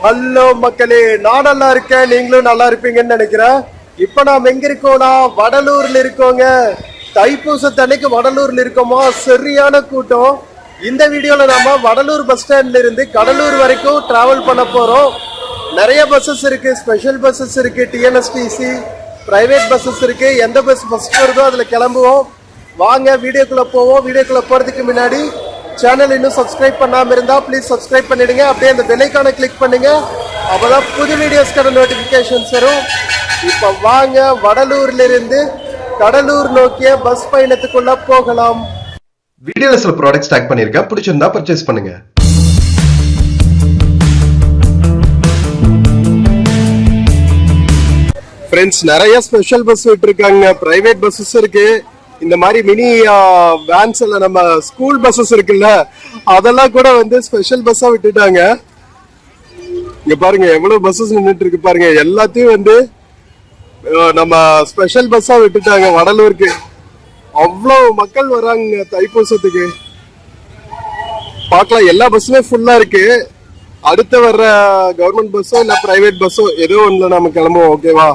Hello மக்களே, நான் நல்லா இருக்கேன். நீங்களும் நல்லா இருப்பீங்கன்னு நினைக்கிறேன். இப்ப நாம் எங்க இருக்கோம்னா வடலூர்ல இருக்கோங்க. தைப்பூசத்தன்னைக்கு வடலூர்ல இருக்கோமா, சரியான கூட்டம். இந்த வீடியோல நாம வடலூர் பஸ் ஸ்டாண்ட்ல இருந்து கடலூர் வரைக்கும் டிராவல் பண்ண போறோம். நிறைய பஸ்ஸஸ் இருக்கு, ஸ்பெஷல் பஸ்ஸஸ் இருக்கு, டிஎன்எஸ்டிசி பிரைவேட் பஸ்ஸஸ் இருக்கு. எந்த பஸ் ஃபர்ஸ்ட் வருதோ அதுல கிளம்புவோம். வாங்க வீடியோக்குள்ள போவோம். வீடியோக்குள்ள போறதுக்கு முன்னாடி சேனல் இன்னும் சப்ஸ்கிரைப் பண்ணாம இருந்தா ப்ளீஸ் சப்ஸ்கிரைப் பண்ணிடுங்க. அப்படியே அந்த பெல் ஐகானை கிளிக் பண்ணுங்க, அப்பதான் புது வீடியோஸ்க்கான நோட்டிபிகேஷன்ஸ் வரும். இப்ப வாங்க வடலூர்ல இருந்து கடலூர் நோக்கிய பஸ் பயணத்துக்குள்ள போகலாம். வீடியோல சில ப்ராடக்ட்ஸ் டேக் பண்ணிருக்கேன், பிடிச்சிருந்தா பர்ச்சேஸ் பண்ணுங்க. ஃப்ரெண்ட்ஸ், நிறைய ஸ்பெஷல் பஸ் விட்டுருக்காங்க, பிரைவேட் பஸ்ஸஸ் இருக்கு. இந்த மாதிரி மினி வேன்ஸ் எல்லாம் நம்ம ஸ்கூல் பஸ்ஸஸ் இருக்குல்ல, அதெல்லாம் கூட வந்து ஸ்பெஷல் பஸ்ஸா விட்டுட்டாங்க. இங்க பாருங்க எவ்வளவு பஸ்ஸஸ் நின்றுட்டு இருக்கு பாருங்க. எல்லாத்தையும் வந்து நம்ம ஸ்பெஷல் பஸ்ஸா விட்டுட்டாங்க. வடலூருக்கு அவ்வளவு மக்கள் வராங்க தைப்பூசத்துக்கு. பார்க்கலாம், எல்லா பஸ்ஸுமே ஃபுல்லா இருக்கு. அடுத்து வர்ற கவர்மெண்ட் பஸ்ஸோ இல்ல பிரைவேட் பஸ்ஸோ ஏதோ ஒண்ணுல நம்ம கிளம்புவோம். ஓகேவா?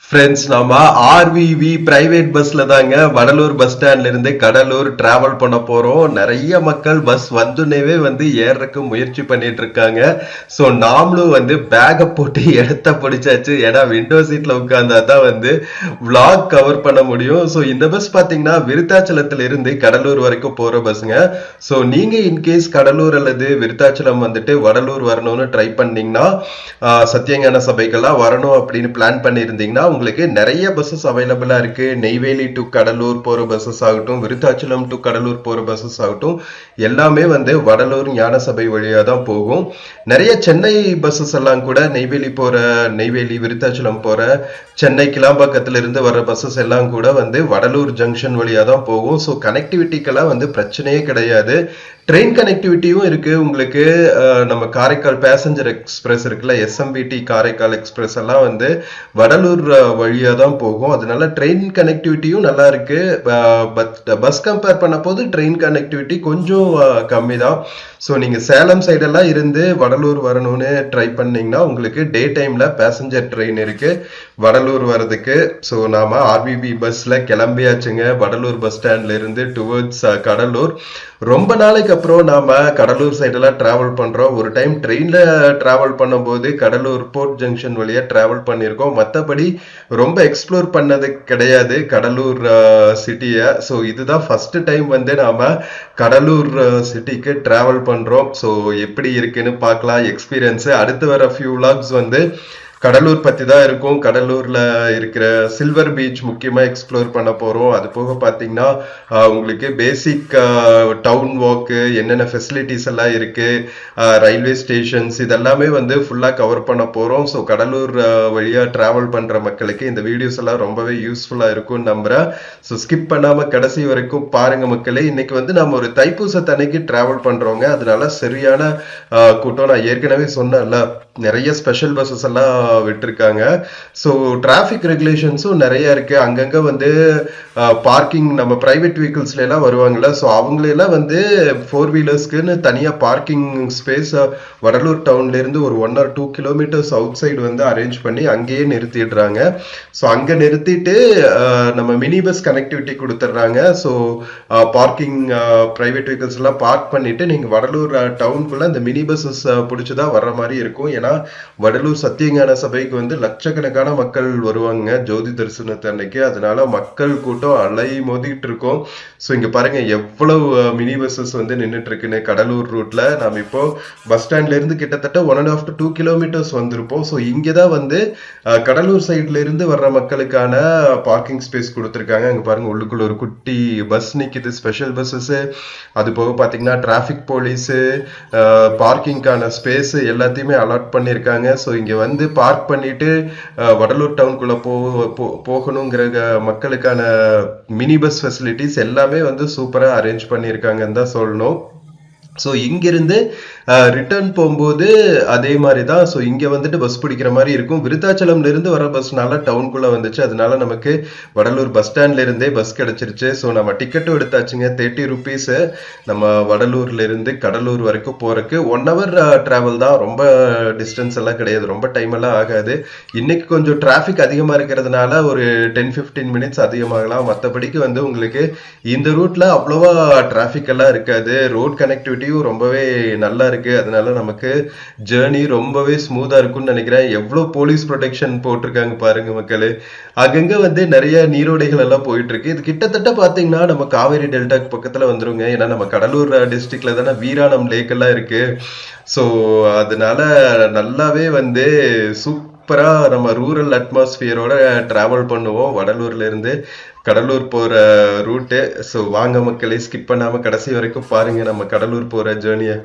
ஃப்ரெண்ட்ஸ், நம்ம ஆர்விவி பிரைவேட் பஸ்ல தாங்க வடலூர் பஸ் ஸ்டாண்ட்ல இருந்து கடலூர் டிராவல் பண்ண போறோம். நிறைய மக்கள் பஸ் வந்துனேவே வந்து ஏறக்கு முயற்சி பண்ணிட்டு இருக்காங்க. ஸோ நாமளும் வந்து பேக்கை போட்டு இடத்த பிடிச்சாச்சு. ஏன்னா விண்டோ சீட்ல உட்கார்ந்தா தான் வந்து விளாக் கவர் பண்ண முடியும். ஸோ இந்த பஸ் பாத்தீங்கன்னா விருத்தாச்சலத்துல இருந்து கடலூர் வரைக்கும் போற பஸ்ங்க. ஸோ நீங்க இன்கேஸ் கடலூர் அல்லது விருத்தாச்சலம் வந்துட்டு வடலூர் வரணும்னு ட்ரை பண்ணீங்கன்னா, சத்தியஞான சபைக்கெல்லாம் வரணும் அப்படின்னு பிளான் பண்ணியிருந்தீங்கன்னா உங்களுக்கு நிறைய பஸ்ஸஸ் அவைலபிளா இருக்கு. நெய்வேலி டு கடலூர் போற பஸ்ஸஸ் ஆகட்டும், விருத்தாச்சலம் டு கடலூர் போற பஸ்ஸஸ் ஆகட்டும், எல்லாமே வந்து வடலூர் ஞான சபை வழியா தான் போகும். நிறைய சென்னை பஸ்ஸஸ் எல்லாம் கூட நெய்வேலி விருத்தாச்சலம் போற சென்னை கிளாம்பாக்கத்துல இருந்து வர்ற பஸ்ஸஸ் எல்லாம் கூட வந்து வடலூர் ஜங்ஷன் வழியா தான் போகும். ஸோ கனெக்டிவிட்டிக்கெல்லாம் வந்து பிரச்சனையே கிடையாது. ட்ரெயின் கனெக்டிவிட்டியும் இருக்கு உங்களுக்கு. நம்ம காரைக்கால் பேசஞ்சர் எக்ஸ்பிரஸ் இருக்குல்ல, எஸ்எம்பிடி காரைக்கால் எக்ஸ்பிரஸ் எல்லாம் வந்து வடலூர் வழியா தான் போகும். அதனால ட்ரெயின் கனெக்டிவிட்டியும் நல்லா இருக்கு. பஸ் கம்பேர் பண்ண போது ட்ரெயின் கனெக்டிவிட்டி கொஞ்சம் கம்மி தான். ஸோ நீங்க சேலம் சைடெல்லாம் இருந்து வடலூர் வரணும்னு ட்ரை பண்ணீங்கன்னா உங்களுக்கு டே டைம்ல பேசஞ்சர் ட்ரெயின் இருக்கு வடலூர் வர்றதுக்கு. ஸோ நாம ஆர்பிபி பஸ்ல கிளம்பியாச்சுங்க வடலூர் பஸ் ஸ்டாண்ட்ல இருந்து டுவர்ட்ஸ் கடலூர். ரொம்ப நாளைக்கு அப்புறம் நாம கடலூர் சைடெல்லாம் டிராவல் பண்றோம். ஒரு டைம் ட்ரெயின்ல டிராவல் பண்ணும்போது கடலூர் போர்ட் ஜங்ஷன் வழியா டிராவல் பண்ணியிருக்கோம். மற்றபடி ரொம்ப எக்ஸ்ப்ளோர் பண்ணது கிடையாது கடலூர் சிட்டியை. ஸோ இதுதான் ஃபர்ஸ்ட் டைம் வந்து நாம கடலூர் சிட்டிக்கு டிராவல் பண்றோம். ஸோ எப்படி இருக்குன்னு பார்க்கலாம் எக்ஸ்பீரியன்ஸ். அடுத்து வர ஃபியூ விலாக்ஸ் வந்து கடலூர் பத்தி தான் இருக்கும். கடலூர்ல இருக்கிற சில்வர் பீச் முக்கியமா எக்ஸ்ப்ளோர் பண்ண போறோம். அது போக பாத்தீங்கன்னா உங்களுக்கு பேசிக் டவுன் வாக்கு, என்னென்ன ஃபெசிலிட்டிஸ் எல்லாம் இருக்கு, ரயில்வே ஸ்டேஷன்ஸ், இதெல்லாமே வந்து ஃபுல்லா கவர் பண்ண போறோம். ஸோ கடலூர் வழியா டிராவல் பண்ற மக்களுக்கு இந்த வீடியோஸ் எல்லாம் ரொம்பவே யூஸ்ஃபுல்லா இருக்கும்னு நம்புறேன். ஸோ ஸ்கிப் பண்ணாம கடைசி வரைக்கும் பாருங்க மக்களே. இன்னைக்கு வந்து நம்ம ஒரு தைப்பூசத்தன்னைக்கு டிராவல் பண்றோங்க. அதனால சரியான கூட்டம். நான் ஏற்கனவே சொன்னேன்ல, நிறைய ஸ்பெஷல் பஸ்ஸஸ் எல்லாம் விட்டுருக்காங்க. ஸோ டிராஃபிக் ரெகுலேஷன்ஸும் நிறைய இருக்கு. அங்கங்க வந்து பார்க்கிங், நம்ம பிரைவேட் வெஹிக்கிள்ஸ்ல எல்லாம் வருவாங்கல்ல, ஸோ அவங்களெல்லாம் வந்து 4 வீலர்ஸ்க்குன்னு தனியா பார்க்கிங் ஸ்பேஸ் வடலூர் டவுன்ல இருந்து ஒரு 1 or 2 கிலோமீட்டர்ஸ் அவுட் சைடு வந்து அரேஞ்ச் பண்ணி அங்கேயே நிறுத்திடுறாங்க. ஸோ அங்க நிறுத்திட்டு நம்ம மினி பஸ் கனெக்டிவிட்டி கொடுத்துட்றாங்க. ஸோ பார்க்கிங் பிரைவேட் வெஹிக்கிள்ஸ் எல்லாம் பார்க் பண்ணிட்டு நீங்க வடலூர் டவுனுக்குள்ள இந்த மினி பஸ்ஸஸ் பிடிச்சுதான் வர்ற மாதிரி இருக்கும். ஏன்னா வடலூர் சத்தியஞான சபைக்கு வந்து லட்சக்கணக்கான மக்கள் வருவாங்க ஜோதி தரிசனத்து அன்னைக்கு. அதனால மக்கள் கூட்டம் அலை மோதிட்டு இருக்கும். ஸோ இங்க பாருங்க எவ்வளவு மினி பஸ்ஸஸ் வந்து நின்றுட்டு இருக்குன்னு கடலூர் ரூட்ல. நாம இப்போ பஸ் ஸ்டாண்ட்ல இருந்து கிட்டத்தட்ட 1.5 to 2 கிலோமீட்டர்ஸ் வந்திருப்போம். ஸோ இங்கதான் வந்து கடலூர் சைட்ல இருந்து வர்ற மக்களுக்கான பார்க்கிங் ஸ்பேஸ் கொடுத்துருக்காங்க. அங்க பாருங்க உள்ளுக்குள்ள ஒரு குட்டி பஸ் நிக்குது, ஸ்பெஷல் பஸ்ஸஸ். அது போக பாத்தீங்கன்னா டிராபிக் போலீஸ், பார்க்கிங்கான ஸ்பேஸ் எல்லாத்தையுமே அலாட் பண்ணிருக்காங்க. ஸோ இங்க வந்து பார்க் பண்ணிட்டு வடலூர் டவுனுக்குள்ள போகணுங்கிற மக்களுக்கான மினி பஸ் ஃபெசிலிட்டிஸ் எல்லாமே வந்து சூப்பரா அரேஞ்ச் பண்ணியிருக்காங்கன்னு தான் சொல்லணும். ஸோ இங்கிருந்து ரிட்டர்ன் போகும்போது அதே மாதிரி தான். ஸோ இங்கே வந்துட்டு பஸ் பிடிக்கிற மாதிரி இருக்கும். விருத்தாச்சலம்ல இருந்து வர பஸ்னால டவுனுக்குள்ளே வந்துச்சு. அதனால நமக்கு வடலூர் பஸ் ஸ்டாண்ட்ல இருந்தே பஸ் கிடைச்சிருச்சு. ஸோ நம்ம டிக்கெட்டும் எடுத்தாச்சுங்க. 30 ருபீஸு நம்ம வடலூர்ல இருந்து கடலூர் வரைக்கும் போறதுக்கு 1 hour டிராவல் தான். ரொம்ப டிஸ்டன்ஸ் எல்லாம் கிடையாது, ரொம்ப டைம் எல்லாம் ஆகாது. இன்னைக்கு கொஞ்சம் டிராஃபிக் அதிகமாக இருக்கிறதுனால ஒரு 10-15 மினிட்ஸ் அதிகமாகலாம். மற்றபடிக்கு வந்து உங்களுக்கு இந்த ரூட்ல அவ்வளோவா டிராஃபிக் எல்லாம் இருக்காது. ரோட் கனெக்டிவிட்டியும் ரொம்பவே நல்லா இருக்கு. அதனால நமக்கு ஜேர்னி ரொம்பவே ஸ்மூதா இருக்கும்னு நினைக்கிறேன். எவ்வளவு போலீஸ் ப்ரொடெக்ஷன் போட்டிருக்காங்க பாருங்க மக்களே. அங்கங்க வந்து நிறைய நீரோடைகள் எல்லாம் போயிட்டு இருக்கு. இது கிட்டத்தட்ட பாத்தீங்கன்னா நம்ம காவேரி டெல்டாக்கு பக்கத்துல வந்துருங்க. ஏன்னா நம்ம கடலூர் டிஸ்ட்ரிக்ட்ல தானே வீராணம் லேக் எல்லாம் இருக்கு. ஸோ அதனால நல்லாவே வந்து சூப்பரா நம்ம ரூரல் அட்மாஸ்பியரோட டிராவல் பண்ணுவோம் வடலூர்ல இருந்து கடலூர் போற ரூட்டு. ஸோ வாங்க மக்களே, ஸ்கிப் பண்ணாம கடைசி வரைக்கும் பாருங்க நம்ம கடலூர் போற ஜேர்னியை.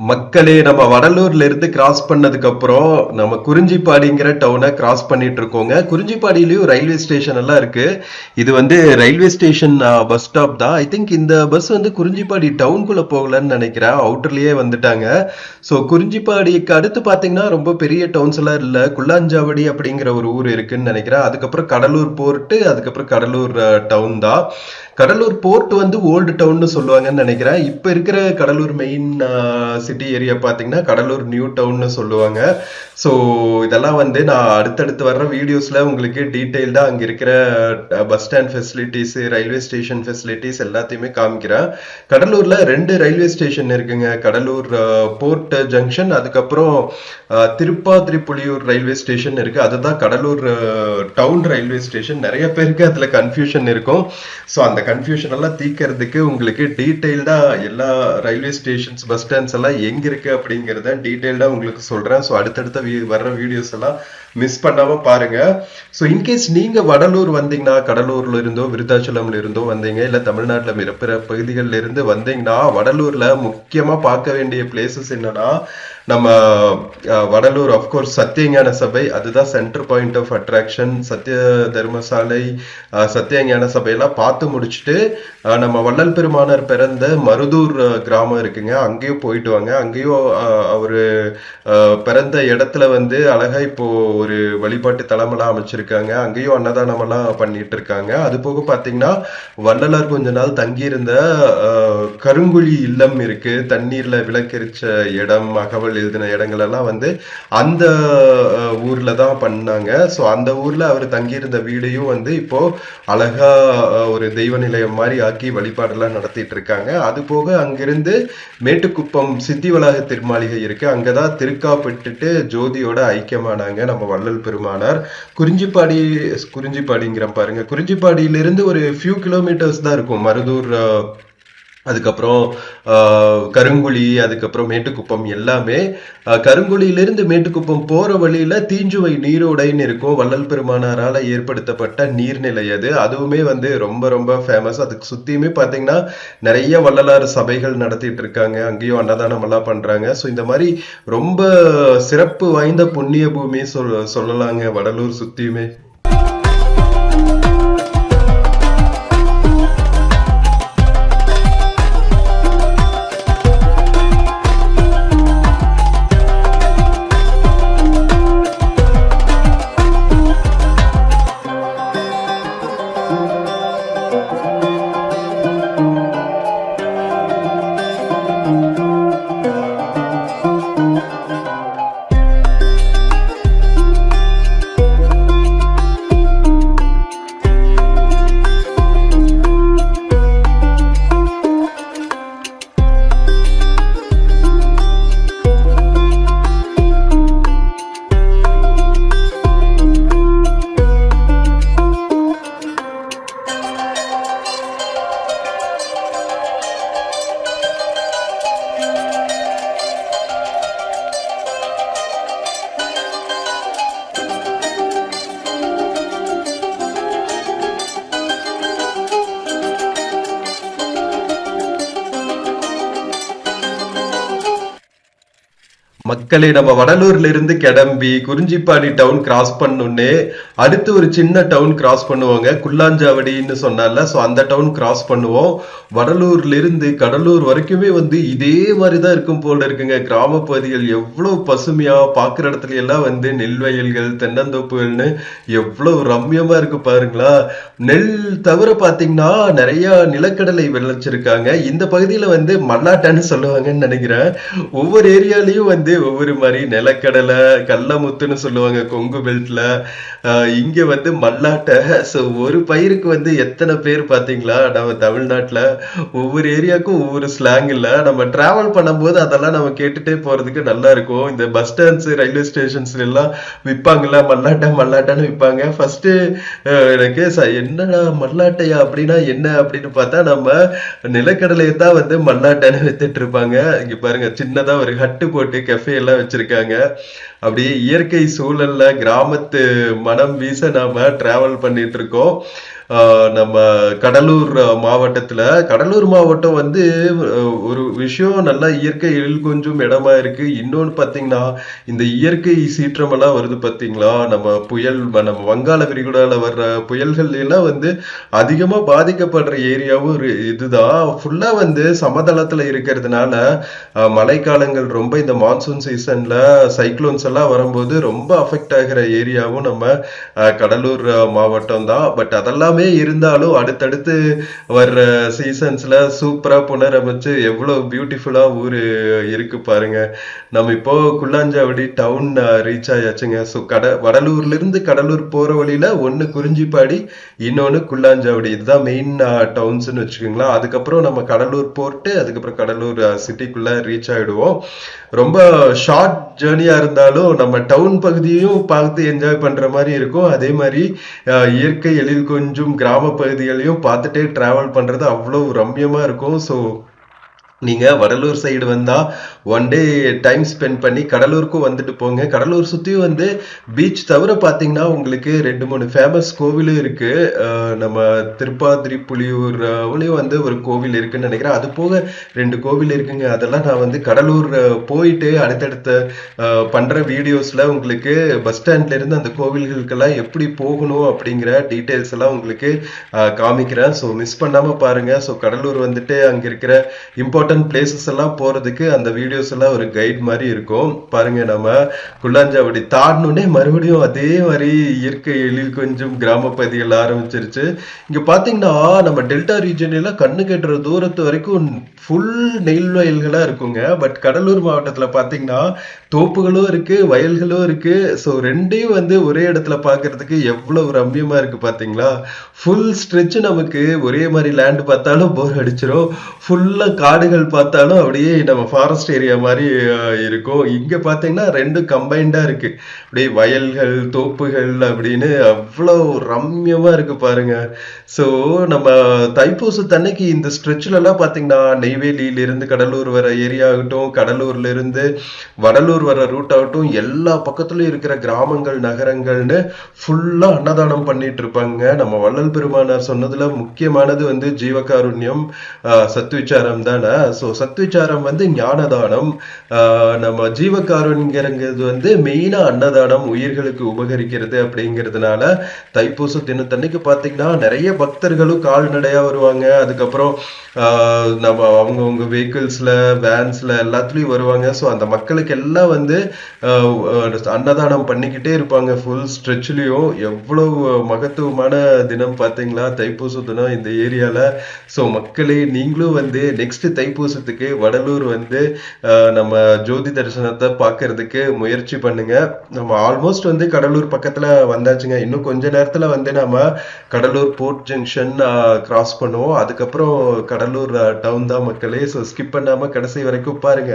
மக்களே, நம்ம வடலூர்ல இருந்து கிராஸ் பண்ணதுக்கு அப்புறம் நம்ம குறிஞ்சிப்பாடிங்கிற டவுனை கிராஸ் பண்ணிட்டு இருக்கோங்க. குறிஞ்சிப்பாடியிலயும் ரயில்வே ஸ்டேஷன் எல்லாம் இருக்கு. இது வந்து ரயில்வே ஸ்டேஷன் பஸ் ஸ்டாப் தான். ஐ திங்க் இந்த பஸ் வந்து குறிஞ்சிப்பாடி டவுனுக்குள்ள போகலன்னு நினைக்கிறேன், அவுட்டர்லயே வந்துட்டாங்க. ஸோ குறிஞ்சிப்பாடிக்கு அடுத்து பாத்தீங்கன்னா ரொம்ப பெரிய டவுன்ஸ் எல்லாம் இல்ல. குள்ளாஞ்சாவடி அப்படிங்கிற ஒரு ஊர் இருக்குன்னு நினைக்கிறேன். அதுக்கப்புறம் கடலூர் போர்ட்டு, அதுக்கப்புறம் கடலூர் டவுன் தான். கடலூர் போர்ட் வந்து ஓல்டு டவுன்னு சொல்லுவாங்கன்னு நினைக்கிறேன். இப்ப இருக்கிற கடலூர் மெயின் சிட்டி ஏரியா பாத்தீங்கன்னா கடலூர் நியூ டவுன்னு சொல்லுவாங்க. ஸோ இதெல்லாம் வந்து நான் அடுத்தடுத்து வர்ற வீடியோஸ்ல உங்களுக்கு டீட்டெயில்டா அங்க இருக்கிற bus stand facilities, railway station facilities எல்லாத்தையுமே காமிக்கிறேன். கடலூர்ல 2 ரயில்வே ஸ்டேஷன் இருக்குங்க. கடலூர் போர்ட் ஜங்ஷன், அதுக்கப்புறம் திருப்பாதிரிப்புலியூர் ரயில்வே ஸ்டேஷன் இருக்கு. அதுதான் கடலூர் டவுன் ரயில்வே ஸ்டேஷன். நிறைய பேருக்கு அதுல கன்ஃபியூஷன் இருக்கும். ஸோ அந்த கன்ஃபியூஷன் எல்லாம் தீக்கிறதுக்கு உங்களுக்கு டீட்டெயில்டா எல்லா ரயில்வே ஸ்டேஷன்ஸ், பஸ் ஸ்டாண்ட்ஸ் எல்லாம் எங்க இருக்கு அப்படிங்கறத டீட்டெயில்டா உங்களுக்கு சொல்றேன். ஸோ அடுத்தடுத்த வர்ற வீடியோஸ் எல்லாம் மிஸ் பண்ணாம பாருங்க. ஸோ இன்கேஸ் நீங்க வடலூர் வந்தீங்கன்னா, கடலூர்ல இருந்தோ விருத்தாச்சலம்ல இருந்தோ வந்தீங்க, இல்ல தமிழ்நாட்டுல பிற பகுதிகளில் இருந்து வந்தீங்கன்னா, வடலூர்ல முக்கியமா பார்க்க வேண்டிய பிளேசஸ் என்னன்னா, நம்ம வடலூர் அஃப்கோர்ஸ் சத்தியஞான சபை, அதுதான் சென்டர் பாயிண்ட் ஆஃப் அட்ராக்ஷன். சத்திய தர்மசாலை, சத்தியஞான சபையெல்லாம் பார்த்து முடிச்சுட்டு நம்ம வள்ளல் பெருமானார் பிறந்த மருதூர் கிராமம் இருக்குங்க, அங்கேயும் போயிட்டு வாங்க. அங்கேயும் அவரு பிறந்த இடத்துல வந்து அழகா இப்போ ஒரு வழிபாட்டு தலமெல்லாம் அமைச்சிருக்காங்க. அங்கேயும் அன்னதானம் எல்லாம் பண்ணிட்டு இருக்காங்க. அது போக பாத்தீங்கன்னா வள்ளலார் கொஞ்ச நாள் தங்கியிருந்த கருங்குழி இல்லம் இருக்கு. தண்ணீர்ல விளக்கெரிச்ச இடம், அகவல் எழுதின இடங்கள் எல்லாம் வந்து அந்த ஊர்ல தான் பண்ணாங்க. ஸோ அந்த ஊர்ல அவர் தங்கியிருந்த வீடையும் வந்து இப்போ அழகா ஒரு தெய்வ நிலையம் மாதிரி ஆக்கி வழிபாடெல்லாம் நடத்திட்டு இருக்காங்க. அது போக அங்கிருந்து மேட்டுக்குப்பம் சித்தி வளாக திருமாளிகை இருக்கு. அங்கதான் திருக்காப்பட்டு ஜோதியோட ஐக்கியமானாங்க நம்ம வள்ளல் பெருமானார். குறிஞ்சிப்பாடிங்கிற பாருங்க, குறிஞ்சிப்பாடியிலிருந்து ஒரு ஃபியூ கிலோமீட்டர்ஸ் தான் இருக்கும் மருதூர், அதுக்கப்புறம் கருங்குழி, அதுக்கப்புறம் மேட்டுக்குப்பம் எல்லாமே. கருங்குழியிலிருந்து மேட்டுக்குப்பம் போற வழியில தீஞ்சுவை நீரோடைன்னு இருக்கும். வள்ளல் பெருமானாரால ஏற்படுத்தப்பட்ட நீர்நிலை அது. அதுவுமே வந்து ரொம்ப ரொம்ப ஃபேமஸ். அதுக்கு சுத்தியுமே பாத்தீங்கன்னா நிறைய வள்ளலார் சபைகள் நடத்திட்டு இருக்காங்க. அங்கேயும் அன்னதானம் எல்லாம் பண்றாங்க. ஸோ இந்த மாதிரி ரொம்ப சிறப்பு வாய்ந்த புண்ணிய பூமி சொல்லலாங்க வடலூர் சுத்தியுமே. மக்களே, நம்ம வடலூர்ல இருந்து கிளம்பி குறிஞ்சிப்பாடி டவுன் கிராஸ் பண்ணோன்னே அடுத்து ஒரு சின்ன டவுன் கிராஸ் பண்ணுவாங்க, குள்ளாஞ்சாவடின்னு சொன்னால. ஸோ அந்த டவுன் கிராஸ் பண்ணுவோம். வடலூர்ல இருந்து கடலூர் வரைக்குமே வந்து இதே மாதிரிதான் இருக்கும் போல இருக்குங்க. கிராம பகுதிகள் எவ்வளவு பசுமையா, பாக்குற இடத்துல எல்லாம் வந்து நெல் வயல்கள், தென்னந்தோப்புகள்னு எவ்வளவு ரம்யமா இருக்கு பாருங்களா. நெல் தவிர பாத்தீங்கன்னா நிறைய நிலக்கடலை விளைச்சிருக்காங்க. இந்த பகுதியில வந்து மல்லாட்டான்னு சொல்லுவாங்கன்னு நினைக்கிறேன். ஒவ்வொரு ஏரியாலையும் வந்து ஒவ்வொரு மாதிரி நிலக்கடலை, கல்லமுத்துன்னு சொல்லுவாங்க கொங்கு பெல்ட்ல. இங்க வந்து மல்லாட்டை. ஸோ ஒரு பயிருக்கு வந்து எத்தனை பேர் பாத்தீங்களா நம்ம தமிழ்நாட்டுல. ஒவ்வொரு ஏரியாவுக்கும் ஒவ்வொரு ஸ்லாங் இல்ல. நம்ம டிராவல் பண்ணும்போது அதெல்லாம் நம்ம கேட்டுட்டே போறதுக்கு நல்லா இருக்கும். இந்த பஸ் ஸ்டாண்ட்ஸ், ரயில்வே ஸ்டேஷன்ஸ்ல எல்லாம் விற்பாங்கல்ல, மல்லாட்டை மல்லாட்டான்னு விற்பாங்க. ஃபர்ஸ்ட் எனக்கு என்னடா மல்லாட்டையா அப்படின்னா என்ன அப்படின்னு பார்த்தா, நம்ம நிலக்கடலையை தான் வந்து மல்லாட்டைன்னு வித்துட்டு இருப்பாங்க. இங்க பாருங்க, சின்னதா ஒரு ஹட்டு போட்டு கெஃபே எல்லாம் வச்சிருக்காங்க. அப்படியே இயற்கை சூழல்ல கிராமத்து மனம் வீச நாம டிராவல் பண்ணிட்டு இருக்கோம். நம்ம கடலூர் மாவட்டத்துல, கடலூர் மாவட்டம் வந்து ஒரு விஷயம், நல்லா இயற்கை எழில் கொஞ்சம் இடமா இருக்கு. இன்னொன்னு பாத்தீங்கன்னா, இந்த இயற்கை சீற்றம் எல்லாம் வருது பாத்தீங்களா, நம்ம புயல், நம்ம வங்காள விரிகுடால வர்ற புயல்கள் எல்லாம் வந்து அதிகமா பாதிக்கப்படுற ஏரியாவும் இதுதான். ஃபுல்லா வந்து சமதளத்துல இருக்கிறதுனால மழைக்காலங்கள் ரொம்ப, இந்த மான்சூன் சீசன்ல சைக்ளோன்ஸ் எல்லாம் வரும்போது ரொம்ப அஃபெக்ட் ஆகிற ஏரியாவும் நம்ம கடலூர் மாவட்டம் தான். பட் அதெல்லாமே இருந்தாலும் அடுத்தடுத்து வர்ற சீசன்ஸ்ல சூப்பரா புனரமைச்சு எவ்வளவு பியூட்டிஃபுல்லா ஊரு இருக்கு பாருங்க. நம்ம இப்போ குள்ளாஞ்சாவடி டவுன் ரீச் ஆயாச்சுங்க. ஸோ வடலூர்ல இருந்து கடலூர் போற வழியில ஒன்னு குறிஞ்சிப்பாடி, இன்னொன்னு குள்ளாஞ்சாவடி. இதுதான் மெயின் டவுன்ஸ்ன்னு வச்சுக்கோங்களா. அதுக்கப்புறம் நம்ம கடலூர் போர்ட்டு, அதுக்கப்புறம் கடலூர் சிட்டிக்குள்ள ரீச் ஆயிடுவோம். ரொம்ப ஷார்ட் ஜேர்னியா இருந்தாலும் நம்ம டவுன் பகுதியையும் பார்த்து என்ஜாய் பண்ற மாதிரி இருக்கும். அதே மாதிரி இயற்கை எழில் கொஞ்சம் கிராம பகுதிகளையும் பார்த்துட்டே டிராவல் பண்றது அவ்வளவு ரம்யமா இருக்கும். ஸோ நீங்க வடலூர் சைடு வந்தா ஒன் டே டைம் ஸ்பெண்ட் பண்ணி கடலூருக்கும் வந்துட்டு போங்க. கடலூர் சுத்தியும் வந்து பீச் தவிர பாத்தீங்கன்னா உங்களுக்கு 2-3 ஃபேமஸ் கோவிலும் இருக்கு. நம்ம திருப்பாதிரி புலியூர் வந்து ஒரு கோவில் இருக்குன்னு நினைக்கிறேன். அது போக 2 கோவில் இருக்குங்க. அதெல்லாம் நான் வந்து கடலூர் போயிட்டு அடுத்தடுத்த பண்ற வீடியோஸ்ல உங்களுக்கு பஸ் ஸ்டாண்ட்ல இருந்து அந்த கோவில்களுக்கெல்லாம் எப்படி போகணும் அப்படிங்கிற டீட்டெயில்ஸ் எல்லாம் உங்களுக்கு காமிக்கிறேன். ஸோ மிஸ் பண்ணாம பாருங்க. ஸோ கடலூர் வந்துட்டு அங்க இருக்கிற இம்பார்ட்டன்ட் பிளேசஸ் எல்லாம் போறதுக்கு அந்த வீடியோஸ் எல்லாம் ஒரு கைட் மாதிரி இருக்கும் பாருங்க. நம்ம குள்ளாஞ்சாவடி தாண்டனே மறுபடியும் அதே மாதிரி இயற்கை எழில் கொஞ்சம் கிராம பகுதிகள் ஆரம்பிச்சிருச்சு. இங்க பாத்தீங்கன்னா நம்ம டெல்டா ரீஜன் எல்லாம் கண்ணு கெட்டுற தூரத்து வரைக்கும் ஃபுல் நெல் வயல்களா இருக்குங்க. பட் கடலூர் மாவட்டத்துல பாத்தீங்கன்னா தோப்புகளும் இருக்கு, வயல்களும் இருக்கு. ஸோ ரெண்டையும் வந்து ஒரே இடத்துல பாக்குறதுக்கு எவ்வளவு ரம்யமா இருக்கு பாத்தீங்களா. ஃபுல் ஸ்ட்ரெச் நமக்கு ஒரே மாதிரி லேண்ட் பார்த்தாலும் போர் அடிச்சிடும். ஃபுல்லா காடுகள் பார்த்தாலும் அப்படியே நம்ம ஃபாரஸ்ட் ஏரியா மாதிரி இருக்கும். இங்க பாத்தீங்கன்னா ரெண்டும் கம்பைண்டா இருக்கு. அப்படியே வயல்கள், தோப்புகள் அப்படின்னு அவ்வளவு ரம்யமா இருக்கு பாருங்க. ஸோ நம்ம தைப்பூசத்தன்னைக்கு இந்த ஸ்ட்ரெச்ல எல்லாம் பாத்தீங்கன்னா நெய்வேலியில இருந்து கடலூர் வர ஏரியா ஆகட்டும், கடலூர்ல இருந்து வடலூர் வர ரூட் ஆகட்டும், எல்லா பக்கத்துலயும் இருக்கிற கிராமங்கள், நகரங்கள்னு ஃபுல்லா அன்னதானம் பண்ணிட்டு இருப்பாங்க. நம்ம வள்ளல் பெருமானார் சொன்னதுல முக்கியமானது வந்து ஜீவகாருண்யம், சத்விச்சாரம் தானே. ஸோ சத்விச்சாரம் வந்து ஞானதானம், நம்ம ஜீவகாருண்யங்கிறது வந்து மெயினா அன்னதானம், உயிர்களுக்கு உபகரிக்கிறது. அப்படிங்கிறதுனால தைப்பூச தினத்தன்னைக்கு பாத்தீங்கன்னா நிறைய பக்தர்களும் கால்நடையா வருவாங்க. அதுக்கப்புறம் நம்ம அவங்கவுங்க வெஹிக்கிள்ஸ்ல, வேன்ஸ்ல எல்லாத்துலயும் வருவாங்க. ஸோ அந்த மக்களுக்கு எல்லாம் வந்து அன்னதானம் பண்ணிக்கிட்டே இருப்பாங்க ஃபுல் ஸ்ட்ரெச்லயும். எவ்வளவு மகத்துவமான தினம் பாத்தீங்களா தைப்பூச தினம் இந்த ஏரியால. ஸோ மக்களே, நீங்களும் வந்து நெக்ஸ்ட் தைப்பூசத்துக்கு வடலூர் வந்து நம்ம ஜோதி தரிசனத்தை பார்க்கறதுக்கு முயற்சி பண்ணுங்க. நம்ம ஆல்மோஸ்ட் வந்து கடலூர் பக்கத்துல வந்தாச்சுங்க. இன்னும் கொஞ்ச நேரத்துல வந்து நம்ம கடலூர் போர்ட் ஜங்ஷன் கிராஸ் பண்ணுவோம். அதுக்கப்புறம் கடலூர் டவுன் தான் மக்களே. ஸோ ஸ்கிப் பண்ணாம கடைசி வரைக்கும் பாருங்க.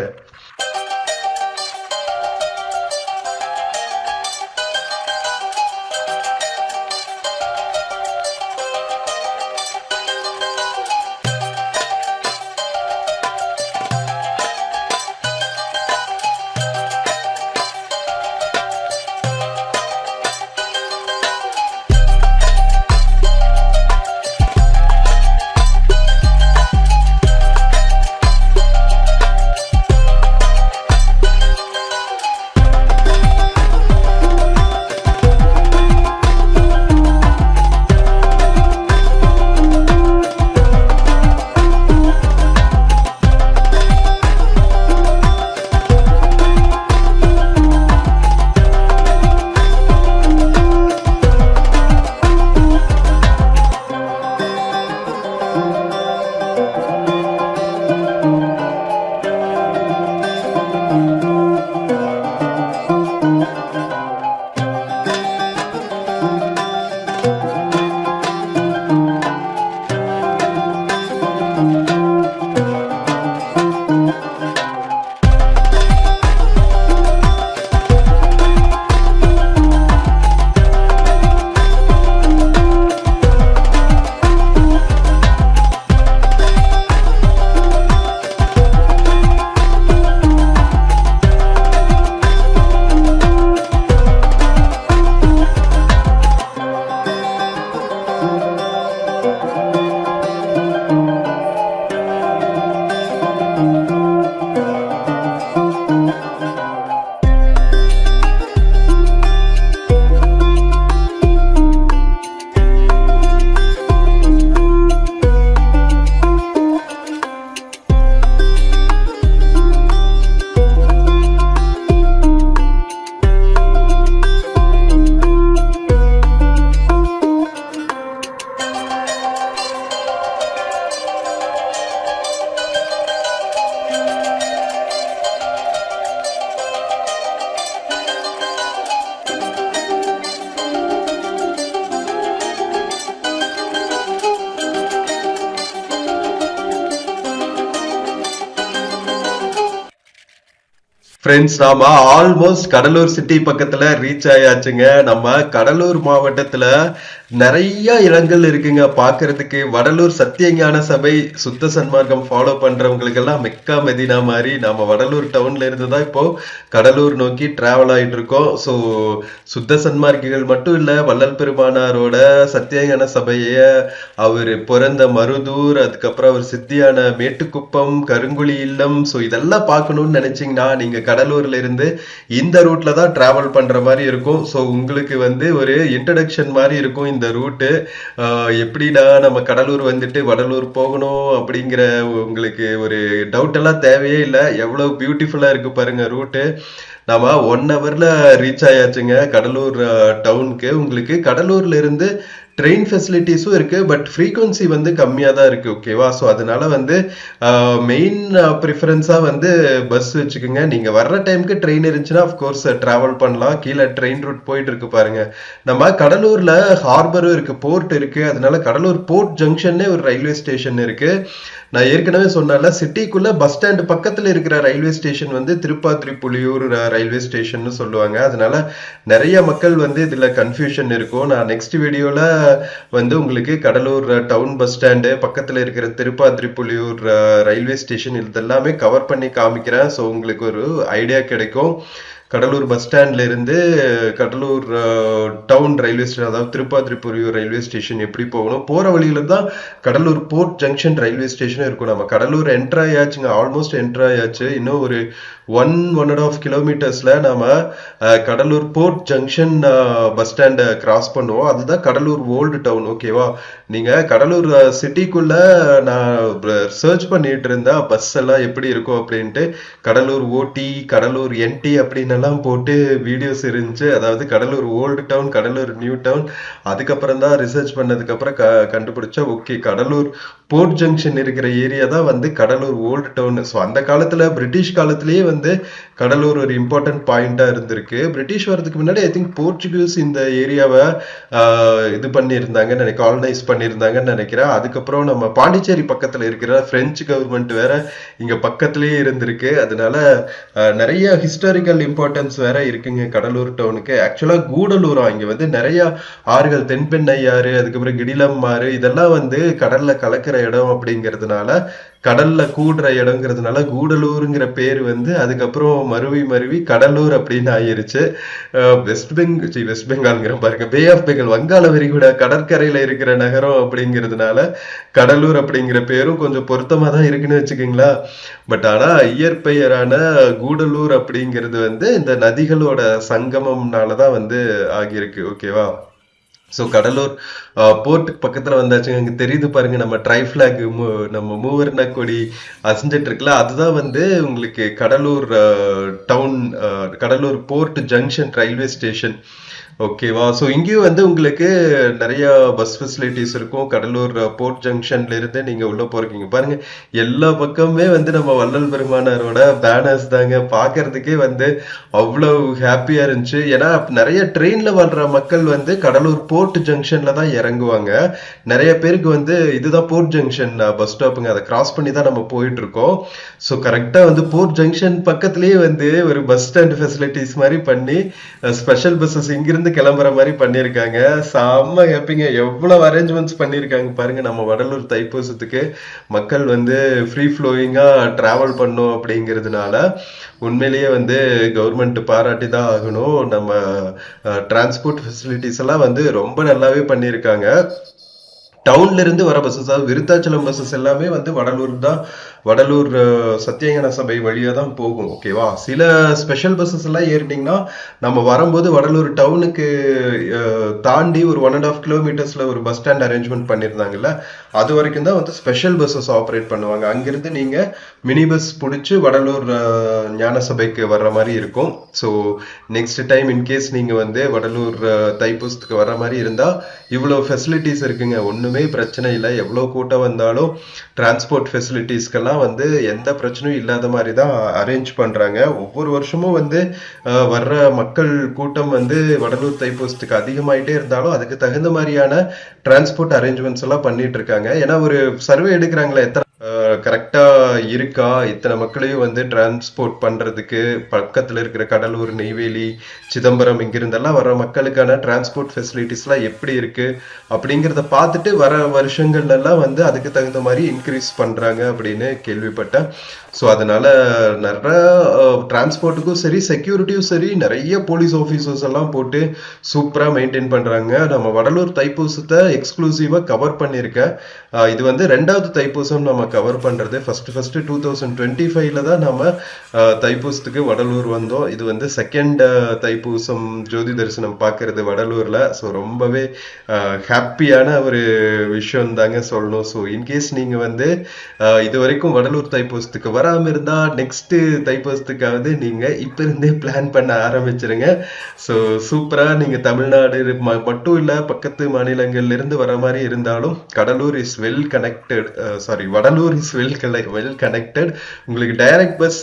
ஃப்ரெண்ட்ஸ், நாம ஆல்மோஸ்ட் கடலூர் சிட்டி பக்கத்துல ரீச் ஆயாச்சுங்க. நம்ம கடலூர் மாவட்டத்துல நிறைய இடங்கள் இருக்குங்க பார்க்கிறதுக்கு. வடலூர் சத்தியஞான சபை சுத்த சன்மார்க்கம் ஃபாலோ பண்றவங்களுக்கு எல்லாம் மெக்கா மெதினா மாதிரி நம்ம வடலூர் டவுன்ல இருந்து தான் இப்போ கடலூர் நோக்கி டிராவல் ஆயிட்டு இருக்கோம். ஸோ சுத்த சன்மார்க்கிகள் மட்டும் இல்ல, வள்ளல் பெருமானாரோட சத்தியஞான சபைய அவர் பிறந்த மருதூர், அதுக்கப்புறம் அவர் சித்தியான மேட்டுக்குப்பம், கருங்குழி இல்லம், ஸோ இதெல்லாம் பார்க்கணும்னு நினைச்சீங்கன்னா நீங்க கடலூர்ல இருந்து இந்த ரூட்ல தான் டிராவல் பண்ற மாதிரி இருக்கும். ஸோ உங்களுக்கு வந்து ஒரு இன்ட்ரடக்ஷன் மாதிரி இருக்கும் இந்த ரூட்டு. எப்படிடா நம்ம கடலூர் வந்துட்டு வடலூர் போகணும் அப்படிங்கிற உங்களுக்கு ஒரு டவுட் எல்லாம் தேவையே இல்லை. எவ்வளவு பியூட்டிஃபுல்லா இருக்கு பாருங்க ரூட்டு. நாம 1 ஹவர்ல ரீச் ஆயாச்சுங்க கடலூர் டவுனுக்கு. உங்களுக்கு கடலூர்ல இருந்து ட்ரெயின் ஃபெசிலிட்டிஸும் இருக்கு, பட் ஃப்ரீக்வன்சி வந்து கம்மியாக தான் இருக்கு. ஓகேவா? ஸோ அதனால வந்து மெயின் ப்ரிஃபரன்ஸா வந்து பஸ் வச்சுக்கோங்க. நீங்க வர்ற டைமுக்கு ட்ரெயின் இருந்துச்சுன்னா அஃப்கோர்ஸ் டிராவல் பண்ணலாம். கீழே ட்ரெயின் ரூட் போயிட்டு இருக்கு பாருங்க. நம்ம கடலூர்ல ஹார்பரும் இருக்கு, போர்ட் இருக்கு. அதனால கடலூர் போர்ட் ஜங்ஷன்னே ஒரு ரயில்வே ஸ்டேஷன் இருக்கு. நான் ஏற்கனவே சொன்னால சிட்டிக்குள்ள பஸ் ஸ்டாண்ட் பக்கத்துல இருக்கிற ரயில்வே ஸ்டேஷன் வந்து திருப்பாத்திரிப்புலியூர் ரயில்வே ஸ்டேஷன் சொல்லுவாங்க. அதனால நிறைய மக்கள் வந்து இதுல கன்ஃபியூஷன் இருக்கும். நான் நெக்ஸ்ட் வீடியோல வந்து உங்களுக்கு கடலூர் டவுன் பஸ் ஸ்டாண்டு பக்கத்துல இருக்கிற திருப்பாத்திரிப்புலியூர் ரயில்வே ஸ்டேஷன் இதெல்லாமே கவர் பண்ணி காமிக்கிறேன். ஸோ உங்களுக்கு ஒரு ஐடியா கிடைக்கும். கடலூர் பஸ் ஸ்டாண்ட்ல இருந்து கடலூர் டவுன் ரயில்வே ஸ்டேஷன், அதாவது திருப்பாத்திரிப்புலியூர் ரயில்வே ஸ்டேஷன் எப்படி போகணும், போற வழியில தான் Cuddalore port junction railway station இருக்கும். நம்ம கடலூர் என்ட்ரு ஆயாச்சுங்க, ஆல்மோஸ்ட் என்ட்ரு ஆயாச்சு. இன்னும் ஒரு 1.5 கிலோமீட்டர்ஸ்ல நாம கடலூர் போர்ட் ஜங்ஷன் பஸ் ஸ்டாண்டை கிராஸ் பண்ணுவோம். அதுதான் கடலூர் ஓல்டு டவுன். ஓகேவா? நீங்க கடலூர் சிட்டிக்குள்ள நான் சர்ச் பண்ணிட்டு இருந்தா பஸ் எல்லாம் எப்படி இருக்கும் அப்படின்ட்டு கடலூர் ஓடி, கடலூர் என்டி அப்படின்னு எல்லாம் போட்டு வீடியோஸ் இருந்துச்சு. அதாவது Cuddalore old town, Cuddalore new town. அதுக்கப்புறம் தான் ரிசர்ச் பண்ணதுக்கு அப்புறம் கண்டுபிடிச்சா ஓகே, கடலூர் போர்ட் ஜங்ஷன் இருக்கிற ஏரியா தான் வந்து கடலூர் ஓல்டு டவுன். ஸோ அந்த காலத்துல பிரிட்டிஷ் காலத்திலேயே வந்து கடலூர் ஒரு இம்பார்ட்டன்ட் பாயிண்டா இருந்திருக்கு. பிரிட்டிஷ் வர்றதுக்கு முன்னாடி ஐ திங்க் போர்ச்சுகீஸ் இந்த ஏரியாவை இது பண்ணியிருந்தாங்க, காலனைஸ் பண்ணியிருந்தாங்கன்னு நினைக்கிறேன். அதுக்கப்புறம் நம்ம பாண்டிச்சேரி பக்கத்துல இருக்கிற பிரெஞ்சு கவர்மெண்ட் வேற இங்க பக்கத்திலேயே இருந்திருக்கு. அதனால நிறைய ஹிஸ்டாரிக்கல் இம்பார்ட்டன்ஸ் வேற இருக்குங்க கடலூர் டவுனுக்கு. ஆக்சுவலா கூடலூரா இங்க வந்து நிறைய ஆறுகள், தென்பெண்ணையாறு, அதுக்கப்புறம் கிடிலம் ஆறு, இதெல்லாம் வந்து கடல்ல கலக்கிற இடம் அப்படிங்கிறதுனால, கடல்ல கூடுற இடங்கிறதுனால கூடலூருங்கிற பேர் வந்து அதுக்கப்புறம் மருவி கடலூர் அப்படின்னு ஆயிருச்சு. வெஸ்ட் பெங்கால்ங்கிற பாருங்க, பே ஆஃப் பெங்கால், வங்காள விரிகுடா கடற்கரையில இருக்கிற நகரம் அப்படிங்கிறதுனால கடலூர் அப்படிங்கிற பேரும் கொஞ்சம் பொருத்தமா தான் இருக்குன்னு வச்சுக்கீங்களா. பட் ஆனா இயற்பெயரான கூடலூர் அப்படிங்கிறது வந்து இந்த நதிகளோட சங்கமம்னாலதான் வந்து ஆகியிருக்கு. ஓகேவா? ஸோ கடலூர் போர்ட்டுக்கு பக்கத்துல வந்தாச்சுங்க. அங்க தெரியுது பாருங்க நம்ம ட்ரை ஃபிளாக், நம்ம மூவர்ண கொடி அசைஞ்சிட்டு இருக்குல்ல, அதுதான் வந்து உங்களுக்கு Cuddalore town, Cuddalore port junction railway station. ஓகேவா? ஸோ இங்கேயும் வந்து உங்களுக்கு நிறைய பஸ் ஃபெசிலிட்டிஸ் இருக்கும். கடலூர் போர்ட் ஜங்ஷன்ல இருந்து நீங்க உள்ள போறீங்க பாருங்க, எல்லா பக்கமே வந்து நம்ம வள்ளல் பெருமானாரோட பேனர்ஸ் தாங்க. பாக்குறதுக்கே வந்து அவ்வளவு ஹாப்பியா இருந்துச்சு. ஏன்னா நிறைய ட்ரெயின்ல வர்ற மக்கள் வந்து கடலூர் போர்ட் ஜங்ஷன்ல தான் இறங்குவாங்க. நிறைய பேருக்கு வந்து இதுதான் போர்ட் ஜங்ஷன் பஸ் ஸ்டாப்புங்க, அதை கிராஸ் பண்ணி தான் நம்ம போயிட்டு இருக்கோம். ஸோ கரெக்டா வந்து போர்ட் ஜங்ஷன் பக்கத்துலயே வந்து ஒரு பஸ் ஸ்டாண்ட் ஃபெசிலிட்டிஸ் மாதிரி பண்ணி ஸ்பெஷல் பஸ்ஸஸ் இங்கிருந்து கிளம்புற மாதிரி பண்ணிருக்காங்க. செம்ம ஹாப்பிங்க. எவ்வளவு அரேஞ்ச்மெண்ட்ஸ் பண்ணிருக்காங்க பாருங்க. நம்ம வடலூர் தைப்பூசத்துக்கு மக்கள் வந்து ஃப்ரீ ஃப்ளோயிங்கா டிராவல் பண்ணும் அப்படிங்கிறதுனால உண்மையிலேயே வந்து கவர்மெண்ட் பாராட்டி தான் ஆகணும். நம்ம டிரான்ஸ்போர்ட் ஃபெசிலிட்டிஸ் எல்லாம் வந்து ரொம்ப நல்லாவே பண்ணியிருக்காங்க. டவுன்ல இருந்து வர பஸ்ஸஸ், அதாவது விருத்தாச்சலம் பஸ்ஸஸ் எல்லாமே வந்து வடலூர் தான், வடலூர் சத்தியஞான சபை வழியா தான் போகும். ஓகேவா? சில ஸ்பெஷல் பஸ்ஸஸ் எல்லாம் ஏறிட்டீங்கன்னா நம்ம வரும்போது வடலூர் டவுனுக்கு தாண்டி ஒரு 1.5 கிலோமீட்டர்ஸ்ல ஒரு பஸ் ஸ்டாண்ட் அரேஞ்ச்மெண்ட் பண்ணியிருந்தாங்கல்ல, அது வரைக்கும் தான் வந்து ஸ்பெஷல் பஸ்ஸஸ் ஆப்ரேட் பண்ணுவாங்க. அங்கிருந்து நீங்க மினி பஸ் பிடிச்சி வடலூர் ஞான சபைக்கு வர்ற மாதிரி இருக்கும். ஸோ நெக்ஸ்ட் டைம் இன்கேஸ் நீங்க வந்து வடலூர் தைப்பூசத்துக்கு வர்ற மாதிரி இருந்தா இவ்வளவு ஃபெசிலிட்டிஸ் இருக்குங்க. ஒண்ணுமே பிரச்சனை இல்லை. எவ்வளவு கூட்டம் வந்தாலும் டிரான்ஸ்போர்ட் ஃபெசிலிட்டிஸ்க்கெல்லாம் வந்து எந்த பிரச்சனையும் இல்லாத மாதிரி தான் அரேஞ்ச் பண்றாங்க. ஒவ்வொரு வருஷமும் வந்து வர்ற மக்கள் கூட்டம் வந்து வடலூர் தைப்பூசத்துக்கு அதிகமாயிட்டே இருந்தாலும் அதுக்கு தகுந்த மாதிரியான டிரான்ஸ்போர்ட் அரேஞ்ச்மெண்ட்ஸ் எல்லாம் பண்ணிட்டு இருக்காங்க. ஏன்னா ஒரு சர்வே எடுக்கிறாங்களே, எத்தனை கரெக்டா இருக்கா, இத்தனை மக்களையும் வந்து டிரான்ஸ்போர்ட் பண்றதுக்கு பக்கத்துல இருக்கிற கடலூர், நெய்வேலி, சிதம்பரம் இங்கிருந்தெல்லாம் வர மக்களுக்கான டிரான்ஸ்போர்ட் ஃபெசிலிட்டிஸ்லாம் எப்படி இருக்கு அப்படிங்கிறத பார்த்துட்டு வர வருஷங்கள்ல எல்லாம் வந்து அதுக்கு தகுந்த மாதிரி இன்க்ரீஸ் பண்றாங்க அப்படின்னு கேள்விப்பட்டேன். ஸோ அதனால நிறைய டிரான்ஸ்போர்ட்டுக்கும் சரி செக்யூரிட்டியும் சரி நிறைய போலீஸ் ஆஃபீஸர்ஸ் எல்லாம் போட்டு சூப்பரா மெயின்டைன் பண்றாங்க. நம்ம வடலூர் தைப்பூசத்தை எக்ஸ்க்ளூசிவா கவர் பண்ணியிருக்கேன். இது வந்து 2வது தைப்பூசம் நம்ம கவர் பண்றது. ஃபர்ஸ்ட் 2025ல தான் நம்ம தைப்பூசத்துக்கு வடலூர் வந்தோம். இது வந்து 2nd தைப்பூசம் ஜோதி தரிசனம் பார்க்கறது வடலூர்ல. ஸோ ரொம்பவே ஹாப்பியான ஒரு விஷயம் தாங்க சொல்லணும். ஸோ இன்கேஸ் நீங்க வந்து இது வரைக்கும் வடலூர் தைப்பூசத்துக்கு வராம இருந்தா நெக்ஸ்ட் தைப்பூசத்துக்காவது நீங்க இப்ப இருந்தே பிளான் பண்ண ஆரம்பிச்சிருங்க. ஸோ சூப்பரா நீங்க தமிழ்நாடு மட்டும் இல்ல பக்கத்து மாநிலங்கள்ல இருந்து வர மாதிரி இருந்தாலும் Cuddalore is well connected. Vadalur is well connected. உங்களுக்கு டைரக்ட் பஸ்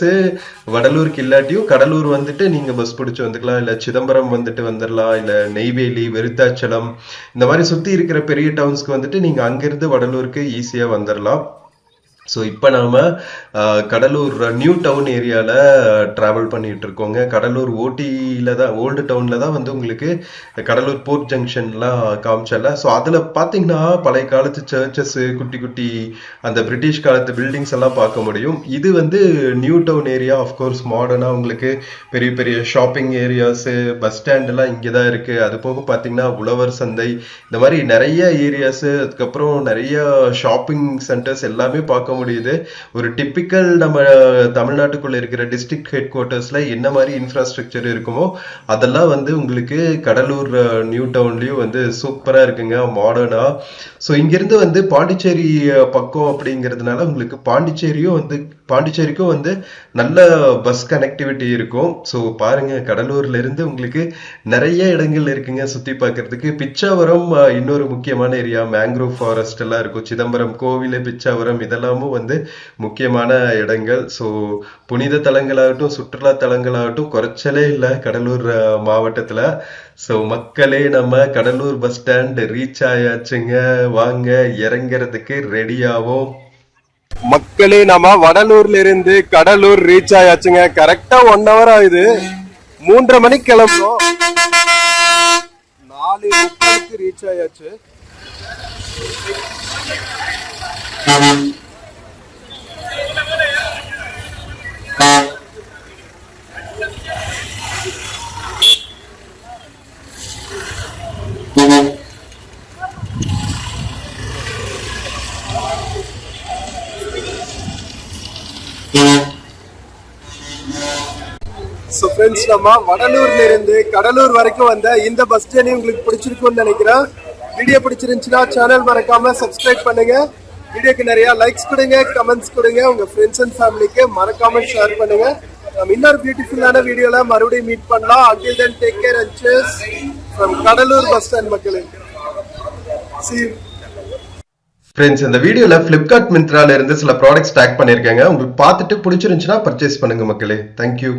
வடலூருக்கு இல்லாட்டியும் கடலூர் வந்துட்டு நீங்க பஸ் பிடிச்சு வந்துக்கலாம், இல்ல சிதம்பரம் வந்துட்டு வந்துடலாம், இல்ல நெய்வேலி, விருத்தாச்சலம் இந்த மாதிரி சுத்தி இருக்கிற பெரிய டவுன்ஸ்க்கு வந்துட்டு நீங்க அங்கிருந்து வடலூருக்கு ஈஸியா வந்துடலாம். ஸோ இப்போ நாம கடலூர் நியூ டவுன் ஏரியாவில் ட்ராவல் பண்ணிட்டு இருக்கோங்க. கடலூர் ஓட்டியில் தான், ஓல்டு டவுனில் தான் வந்து உங்களுக்கு கடலூர் போர்ட் ஜங்ஷன்லாம் காமிச்சல. ஸோ அதில் பார்த்தீங்கன்னா பழைய காலத்து சர்ச்சஸ்ஸு, குட்டி குட்டி அந்த பிரிட்டிஷ் காலத்து பில்டிங்ஸ் எல்லாம் பார்க்க முடியும். இது வந்து நியூ டவுன் ஏரியா. ஆஃப்கோர்ஸ் மாடர்னாக உங்களுக்கு பெரிய பெரிய ஷாப்பிங் ஏரியாஸு, பஸ் ஸ்டாண்டெல்லாம் இங்கே தான் இருக்குது. அது போக பார்த்தீங்கன்னா உழவர் சந்தை, இந்த மாதிரி நிறைய ஏரியாஸு, அதுக்கப்புறம் நிறைய ஷாப்பிங் சென்டர்ஸ் எல்லாமே பார்க்க முடியுது. ஒரு டிப்பிக்கல் நம்ம தமிழ்நாட்டுக்குள்ள இருக்கிற டிஸ்ட்ரிக்ட் ஹெட் குவார்ட்டர்ஸ்ல என்ன மாதிரி இன்ஃப்ராஸ்ட்ரக்சர் இருக்குமோ அதெல்லாம் வந்து உங்களுக்கு கடலூர் நியூ டவுன்லயும் வந்து சூப்பரா இருக்குங்க, மாடர்னா. ஸோ இங்கிருந்து வந்து பாண்டிச்சேரி பக்கம் அப்படிங்கிறதுனால உங்களுக்கு பாண்டிச்சேரிக்கும் வந்து நல்ல பஸ் கனெக்டிவிட்டி இருக்கும். ஸோ பாருங்க, கடலூர்ல இருந்து உங்களுக்கு நிறைய இடங்கள் இருக்குங்க சுத்தி பார்க்கறதுக்கு. பிச்சாவரம் இன்னொரு முக்கியமான ஏரியா, மேங்க்ரோவ் ஃபாரஸ்ட் எல்லாம் இருக்கும். சிதம்பரம் கோவில், பிச்சாவரம் இதெல்லாமும் வந்து முக்கியமான இடங்கள். ஸோ புனித தலங்களாகட்டும் சுற்றுலா தலங்களாகட்டும் குறைச்சலே இல்லை கடலூர் மாவட்டத்துல. ஸோ மக்களே, நம்ம கடலூர் பஸ் ஸ்டாண்ட் ரீச் ஆயாச்சுங்க. வாங்க இறங்கிறதுக்கு ரெடி ஆகும். மக்களே, நம்ம வடலூர்ல இருந்து கடலூர் ரீச் ஆயாச்சுங்க. கரெக்டா 1 hour ஆகுது. 3:30 மணிக்கு கிளம்புறோம். 4:30 ரீச் ஆயாச்சு. ஸோ ஃப்ரெண்ட்ஸ், நம்ம வடலூர்ல இருந்து கடலூர் வரைக்கும் வந்த இந்த பஸ் ஜர்னி உங்களுக்கு பிடிச்சிருக்கும்னு நினைக்கிறேன். வீடியோ பிடிச்சிருந்துச்சுன்னா சேனல் மறக்காம சப்ஸ்கிரைப் பண்ணுங்க. வீடியோக்கு நிறைய லைக்ஸ் கொடுங்க, கமெண்ட்ஸ் கொடுங்க. உங்க ஃப்ரெண்ட்ஸ் அண்ட் ஃபேமிலிக்கு மறக்காம ஷேர் பண்ணுங்க. நம்ம இன்னொரு பியூட்டிஃபுல்லான வீடியோல மறுபடியும் மீட் பண்ணலாம். until then take care and cheers from Cuddalore bus stand மக்களே. see you. ஃப்ரெண்ட்ஸ், இந்த வீடியோல பிளிப்கார்ட் மிந்த்ரால இருந்து சில ப்ராடக்ட்ஸ் டேக் பண்ணியிருக்காங்க. உங்களுக்கு பார்த்துட்டு பிடிச்சிருந்துச்சுன்னா பர்ச்சேஸ் பண்ணுங்க மக்களே. தேங்க்யூ.